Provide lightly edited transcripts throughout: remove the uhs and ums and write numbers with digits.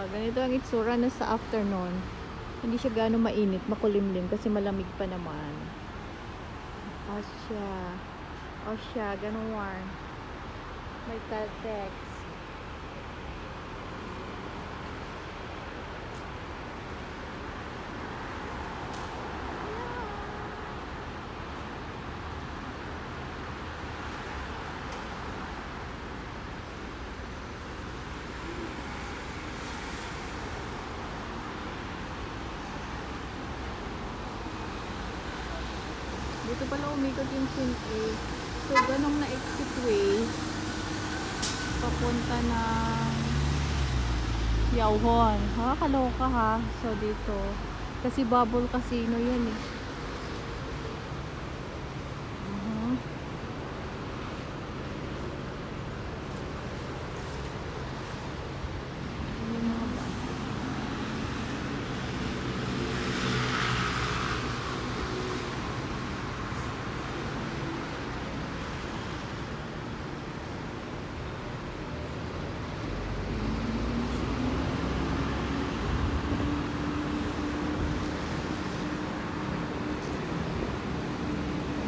Ganito ang itsura na sa afternoon. Hindi siya gaano mainit, makulimlim kasi malamig pa naman. O siya, ganun warm. May Caltex. Dito pala umikot yung Sin-A. So, ganong na exitway papunta ng Yauhon. Kaloka ha. So, dito. Kasi bubble casino yun eh. Yung mga bus.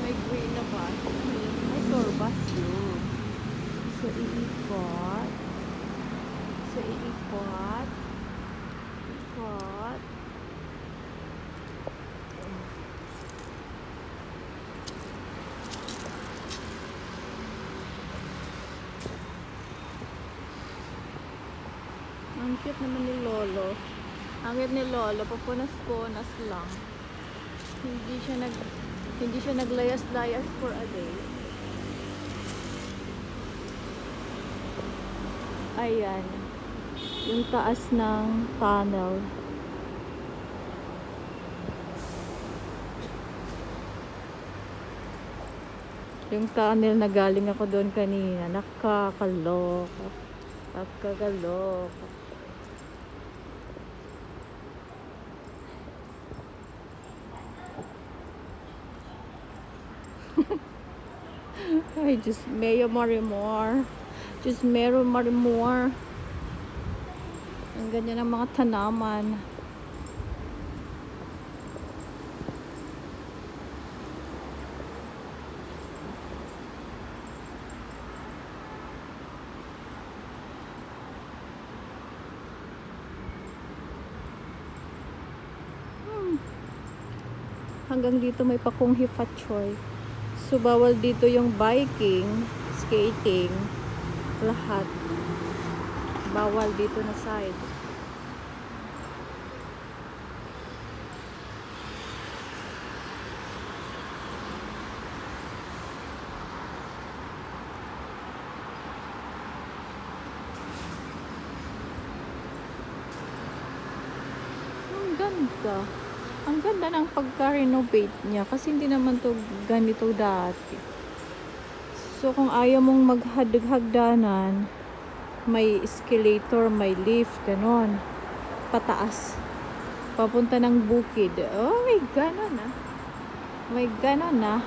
May green na bus. May tour bus yun. So, iikot. Ikot. Ang cute naman ni Lolo. Ang cute ni Lolo, papunas-punas lang. Hindi siya naglayas-layas for a day. Ayan. Yung taas ng tunnel. Yung tunnel na galing ako doon kanina. Nakakaloka. Ay, just Mayo Marimor. Just Mero Marimor. Ang ganyan ng mga tanaman. Hanggang dito may Pakunghi Fatchoy. So, bawal dito yung biking, skating, lahat. Bawal dito na side. Ang ganda. Ang ganda ng pagka-renovate niya kasi hindi naman to ganito dati. So, kung ayaw mong maghagdanan, may escalator, may lift, ganon. Pataas. Papunta ng bukid. Oh, may ganon ah. May ganon ah.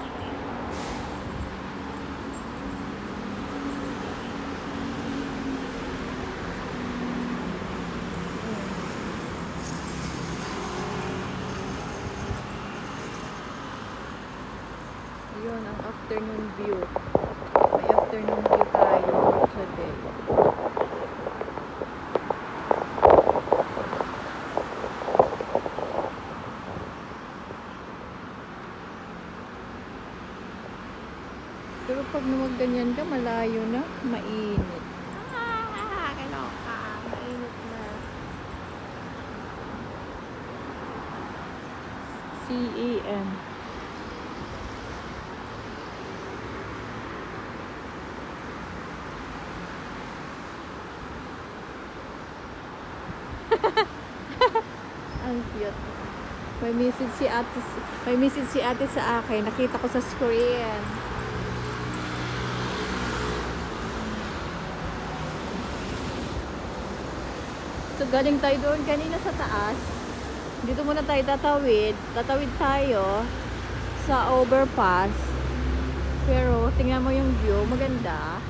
Yun ang afternoon view. May afternoon view tayo for today. Pero pag ganyan ka, malayo na, mainit. Kaloka. Mainit na. CEM. Ang cute. May message si ate sa akin. Nakita ko sa screen. So, galing tayo doon kanina sa taas. Dito muna tayo tatawid. Tatawid tayo sa overpass. Pero, tingnan mo yung view. Maganda.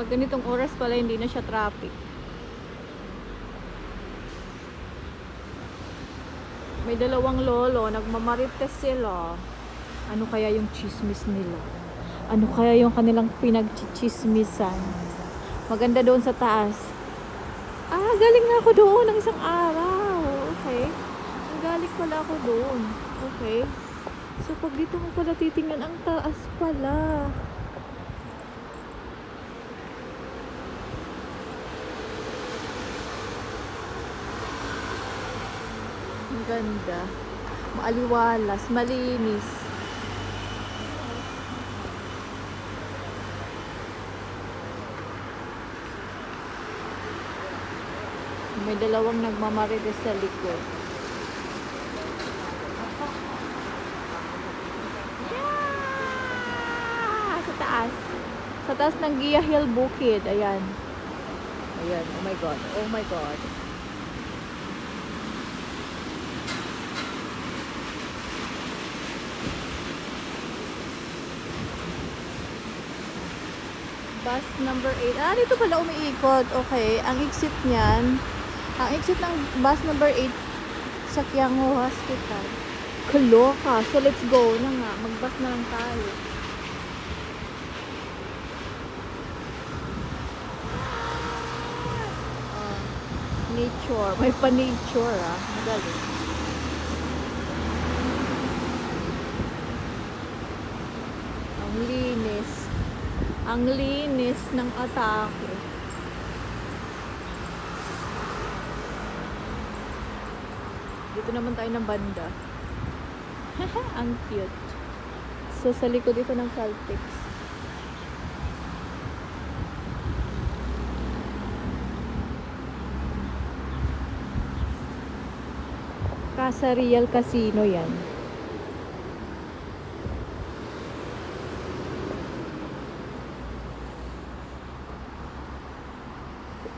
Pag ganitong oras pala, hindi na siya traffic. May dalawang lolo, nagmamarites sila. Ano kaya yung chismis nila? Ano kaya yung kanilang pinagchichismisan? Maganda doon sa taas. Galing na ako doon ng isang araw. Okay. Galing pala ako doon. Okay. So, pag dito mo pala titingnan, ang taas pala. Ang ganda. Maaliwalas, malinis. May dalawang nagmamarites sa likod. Yeah! Sa taas. Sa taas ng Gia Hill Bukid. Ayan. Ayan. Oh my God. Oh my God. Bus number 8. Dito pala umiikot. Okay. Ang exit niyan. Ang exit ng bus number 8 sa Quiango Hospital. Kaloka. So, let's go na nga. Mag-bus na lang tayo. Nature. May pa-nature, Magaling. Ang linis. Ang linis ng atake. Dito naman tayo ng banda. Ang cute. So, sa likod ito ng Caltex. Casa Real Casino yan.